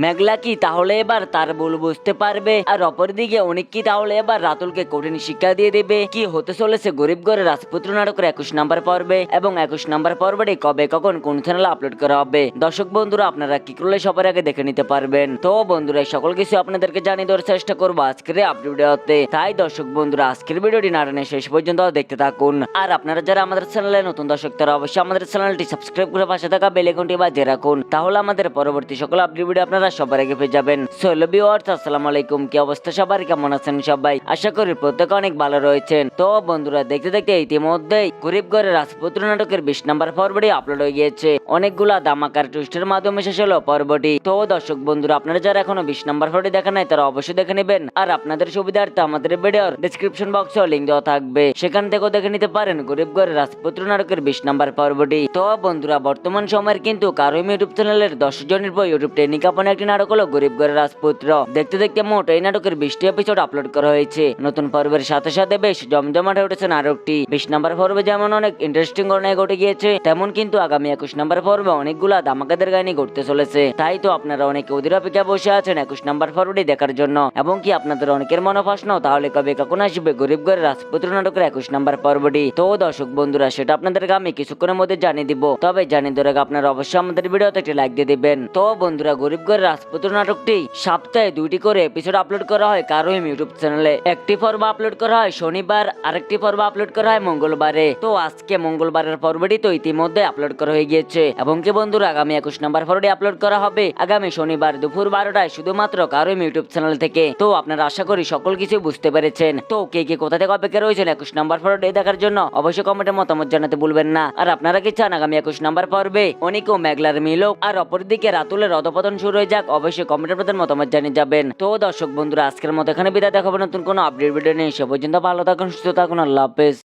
মেঘলা কি তাহলে এবার তার ভুল বুঝতে পারবে, আর অপরদিকে অনেক কি তাহলে এবার রাতুলকে কঠিন শিক্ষা দিয়ে দেবে? কি হতে চলেছে গরিব ঘরের রাজপুত্র নাটকের 21 নাম্বার পর্বে, এবং 21 নাম্বার পর্বটি কবে কখন কোন চ্যানেলে আপলোড করা হবে? দর্শক বন্ধুরা, আপনারা কি করলে সবার আগে দেখে নিতে পারবেন? তো বন্ধুরা, সকল কিছু আপনাদেরকে জানিয়ে দেওয়ার চেষ্টা করবো আজকের আপডেট ভিডিওতে। তাই দর্শক বন্ধুরা, আজকের ভিডিওটি না টেনে শেষ পর্যন্ত দেখতে থাকুন। আর আপনারা যারা আমাদের চ্যানেলে নতুন দর্শক, তারা অবশ্যই আমাদের চ্যানেলটি সাবস্ক্রাইব করে পাশে থাকা বেল আইকনটি বাজিয়ে রাখুন, তাহলে আমাদের পরবর্তী সকল আপডেট ভিডিও আপনারা সবার আগে পেয়ে যাবেন। সো হ্যালো ভিউয়ার্স, আসসালামু আলাইকুম। কি অবস্থা সবার, কেমন আছেন সবাই? আশা করি প্রত্যেকে অনেক ভালো রয়েছেন। তো বন্ধুরা, দেখতে দেখতে ইতিমধ্যেই গরিব ঘরের রাজপুত্র নাটকের 20 নাম্বার পর্বটি আপলোড হয়ে গিয়েছে। অনেকগুলা ধামাকার টুইস্টের মাধ্যমে শেষ হলো পর্বটি। তো দর্শক বন্ধুরা, আপনারা যারা এখনো 20 নাম্বার পর্বটি দেখা নাই, তারা অবশ্যই দেখে নেবেন। আর আপনাদের সুবিধার্থে আমাদের ভিডিওর ডেসক্রিপশন বক্সে লিংক দেওয়া থাকবে, সেখান থেকেও দেখে নিতে পারেন গরিব ঘরের রাজপুত্র নাটকের 20 নাম্বার পর্বটি। তো বন্ধুরা, বর্তমান সময়ের কিন্তু কারোই ইউটিউব চ্যানেলের 10 জনের পর ইউটিউব ট্রেনিং কাপনে একটি নাটক হলো গরিব ঘরের রাজপুত্র। দেখতে দেখতে মোট এই নাটকের 20টি এপিসোড আপলোড করা হয়েছে। নতুন পর্বের সাথে সাথে বেশ জমজমাট হয়ে উঠেছে নাটকটি। 20 নাম্বার পর্বে যেমন অনেক ইন্টারেস্টিং ঘটনা ঘটে গিয়েছে, তেমন কিন্তু আগামী 21 নাম্বার পর্বে অনেকগুলা ধামাকাদের কাহিনী ঘটতে চলেছে। তাই তো আপনারা অনেকে অধীর অপেক্ষা বসে আছেন 21 নাম্বার পর্বটি দেখার জন্য, এবং কি আপনাদের অনেকের মনে প্রশ্ন, তাহলে কবে কখন আসবে গরিব ঘরের রাজপুত্র নাটকের 21 নাম্বার পর্বটি? তো দর্শক বন্ধুরা, সেটা আপনাদেরকে আমি কিছুক্ষণের মধ্যে জানিয়ে দিব। তবে জানিয়ে দেওয়ার আগে আপনারা অবশ্যই আমাদের ভিডিওতে একটি লাইক দিয়ে দিবেন। তো বন্ধুরা, গরিব ঘরের রাজপুত্র নাটকটি সপ্তাহে 2টি করে এপিসোড আপলোড করা হয় কারো ইউটিউব চ্যানেলে। একটি পর্ব আপলোড করা হয় শনিবার, আরেকটি পর্ব আপলোড করা হয় মঙ্গলবারে। তো আজকে মঙ্গলবারের পর্বটি তো ইতিমধ্যে আপলোড করা হয়ে গিয়েছে, এবং কি বন্ধুরা, আগামী 21 নাম্বার পর্বটি আপলোড করা হবে আগামী শনিবার দুপুর 12টায়, শুধুমাত্র কারো ইউটিউব চ্যানেল থেকে। তো আপনারা আশা করি সকল কিছু বুঝতে পেরেছেন। তো কে কে কোথা থেকে অপেক্ষা রয়েছেন 21 নাম্বার পর্বটি দেখার জন্য, অবশ্যই কমেন্টে মতামত জানাতে ভুলবেন না। আর আপনারা কি চান আগামী 21 নাম্বার পর্বে অনিক ও মেঘলার মিলক, আর অপরদিকে রাতুলের অধপতন শুরু হয়ে যাক? অবশ্যই কমেন্টে আপনাদের মতামত জানিয়ে যাবেন। তো দর্শক বন্ধুরা, আজকের মতো এখানে বিদায়, দেখাবো নতুন কোনো আপডেট ভিডিও নিয়ে। সে পর্যন্ত ভালো থাকুন, সুস্থ থাকুন, আল্লাহ হাফেজ।